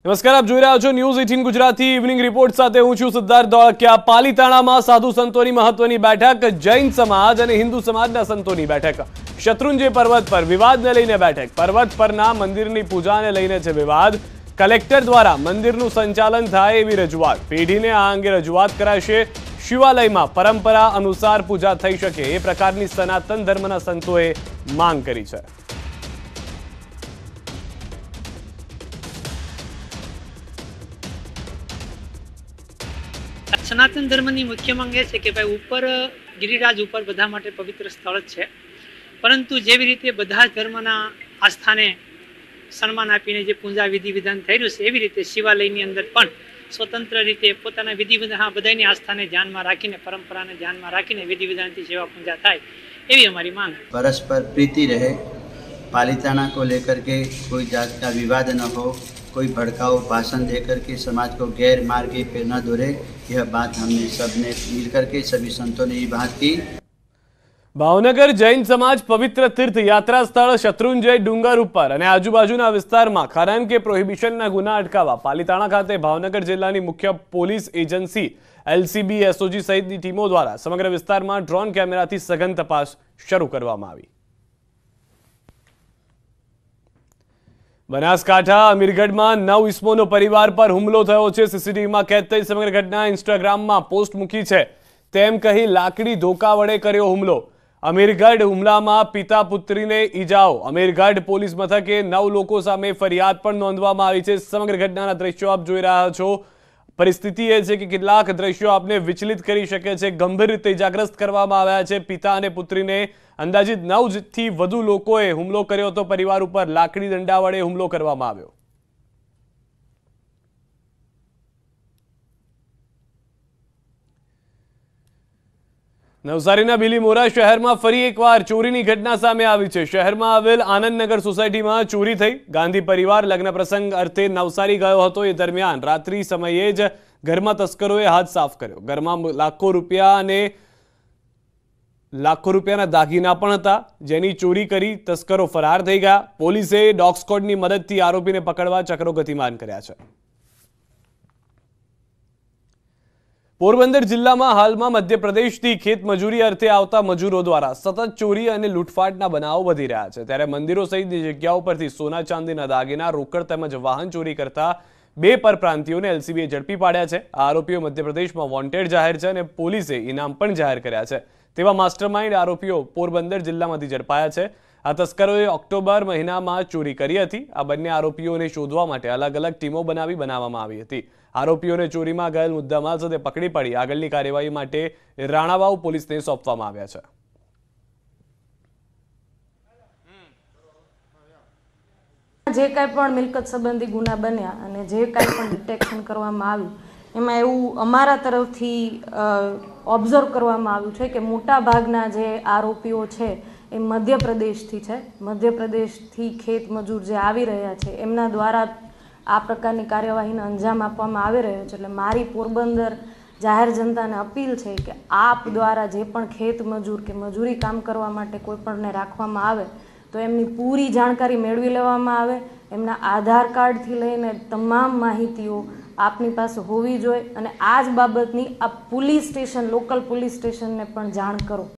નમસ્કાર, આપ જોઈ રહ્યા છો ન્યૂઝ 18 ગુજરાતી ઇવનિંગ રિપોર્ટ સાથે હું છું સિદ્ધાર્થ ધોળકિયા। પાલીતાણામાં સાધુ સંતોની મહત્વની બેઠક, જૈન સમાજ અને હિન્દુ સમાજના સંતોની બેઠક। શત્રુંજય પર્વત પર વિવાદને લઈને બેઠક, પર્વત પરના મંદિરની પૂજાને લઈને છે વિવાદ। કલેક્ટર દ્વારા મંદિરનું સંચાલન થાય એવી રજૂઆત, પેઢીને આ અંગે રજૂઆત કરાશે। શિવાલયમાં પરંપરા અનુસાર પૂજા થઈ શકે એ પ્રકારની સનાતન ધર્મના સંતોએ માંગ કરી છે। सनातन धर्म की मुख्य मांग है कि भाई ऊपर गिरिराज ऊपर बधा माटे पवित्र स्थल है, परंतु जेवी रीते बधा धर्मना आस्था ने सन्मान आपीने जे पूजा विधि विधान थई रह्युं छे एवी रीते शिवालयनी अंदर पण स्वतंत्र रीते पोताना विधि विधान बधानी आस्थाने ध्यानमां राखीने परंपराने ध्यानमां राखीने विधि विधानथी सेवा पूजा थाय एवी अमारी मांग है। परस्पर प्रीति रहे, पालीताना को लेकर के कोई जात का विवाद न हो, कोई भड़काऊ भाषण देकर के समाज को गैर मार्गे पे न दौरे, यह बात हमने सबने मिलकर के सभी संतों ने ये बात की। भावनगर जैन समाज पवित्र तीर्थ यात्रा स्थल शत्रुंजय डूंगर पर અને આજુબાજુના વિસ્તારમાં ખનન કે પ્રોહિબિશનના ગુના અટકાવવા પાલીતાણા ખાતે ભાવનગર જિલ્લાની મુખ્ય પોલીસ એજન્સી એલસીબી એસઓજી સહિતની ટીમો દ્વારા સમગ્ર વિસ્તારમાં ડ્રોન કેમેરાથી સઘન તપાસ શરૂ કરવામાં આવી। બનાસકાંઠા અમીરગઢમાં 9 ઇસમોનો પરિવાર પર હુમલો થયો છે। સીસીટીવીમાં કેદ થઈ સમગ્ર ઘટના ઇન્સ્ટાગ્રામમાં પોસ્ટ મૂકી છે તેમ કહી લાકડી ધોકા વડે કર્યો હુમલો। અમીરગઢ હુમલામાં પિતા પુત્રીને ઈજાઓ। અમીરગઢ પોલીસ મથકે 9 લોકો સામે ફરિયાદ પણ નોંધવામાં આવી છે। સમગ્ર ઘટનાના દ્રશ્યો આપ જોઈ રહ્યા છો। પરિસ્થિતિ એ છે કે કેટલાક દ્રશ્યો આપને વિચલિત કરી શકે છે। ગંભીર રીતે ઇજાગ્રસ્ત કરવામાં આવ્યા છે પિતા અને પુત્રીને। અંદાજિત 9 થી વધુ લોકોએ હુમલો કર્યો હતો પરિવાર ઉપર। લાકડી દંડા વડે હુમલો કરવામાં આવ્યો। નવસારીના બિલીમોરા શહેરમાં ફરી એકવાર ચોરીની ઘટના સામે આવી છે। શહેરમાં આવેલ આનંદનગર સોસાયટીમાં ચોરી થઈ। ગાંધી પરિવાર લગ્ન પ્રસંગ અર્થે નવસારી ગયો હતો। એ દરમિયાન રાત્રિ સમયે જ ઘરમાં તસ્કરોએ હાથ સાફ કર્યો। ઘરમાં લાખો રૂપિયાના દાગીના પણ હતા જેની ચોરી કરી તસ્કરો ફરાર થઈ ગયા। પોલીસે ડોગ સ્ક્વોડની મદદથી આરોપીને પકડવા ચક્રો ગતિમાન કર્યા છે। પોરબંદર જિલ્લામાં હાલમાં મધ્યપ્રદેશથી ખેત મજૂરી અર્થે આવતા મજૂરો દ્વારા સતત ચોરી અને લૂંટફાટના બનાવો વધી રહ્યા છે। ત્યારે મંદિરો સહિતની જગ્યાઓ પરથી સોના ચાંદીના દાગીના, રોકડ તેમજ વાહન ચોરી કરતા 2 પરપ્રાંતિયોને એલસીબીએ ઝડપી પાડ્યા છે। આ આરોપીઓ મધ્યપ્રદેશમાં વોન્ટેડ જાહેર છે અને પોલીસે ઇનામ પણ જાહેર કર્યા છે। તેવા માસ્ટરમાઇન્ડ આરોપીઓ પોરબંદર જિલ્લામાંથી ઝડપાયા છે। આ તસ્કરોએ ઓક્ટોબર મહિનામાં ચોરી કરી હતી। આ બંને આરોપીઓને શોધવા માટે અલગ અલગ ટીમો બનાવવામાં આવી હતી। આરોપીઓને ચોરીમાં ગયેલ મુદ્દામાલ સાથે પકડી પાડી આગળની કાર્યવાહી માટે રાણાવાવ પોલીસને સોંપવામાં આવ્યા છે। જે કાંઈ પણ મિલકત સંબંધી ગુના બન્યા અને જે કાંઈ પણ ડિટેક્શન કરવામાં આવ્યું એમાં એવું અમારા તરફથી ઓબ્ઝર્વ કરવામાં આવ્યું છે કે મોટા ભાગના જે આરોપીઓ છે એ મધ્યપ્રદેશથી છે। મધ્યપ્રદેશથી ખેત મજૂર જે આવી રહ્યા છે એમના દ્વારા આ પ્રકારની કાર્યવાહીને અંજામ આપવામાં આવી રહ્યો છે। એટલે મારી પોરબંદર જાહેર જનતાને અપીલ છે કે આપ દ્વારા જે પણ ખેત મજૂર કે મજૂરી કામ કરવા માટે કોઈ પણને રાખવામાં આવે તો એમની પૂરી જાણકારી મેળવી લેવામાં આવે। એમના આધાર કાર્ડથી લઈને તમામ માહિતીઓ આપની પાસે હોવી જોઈએ અને આ જ બાબતની આ પોલીસ સ્ટેશન, લોકલ પોલીસ સ્ટેશનને પણ જાણ કરો।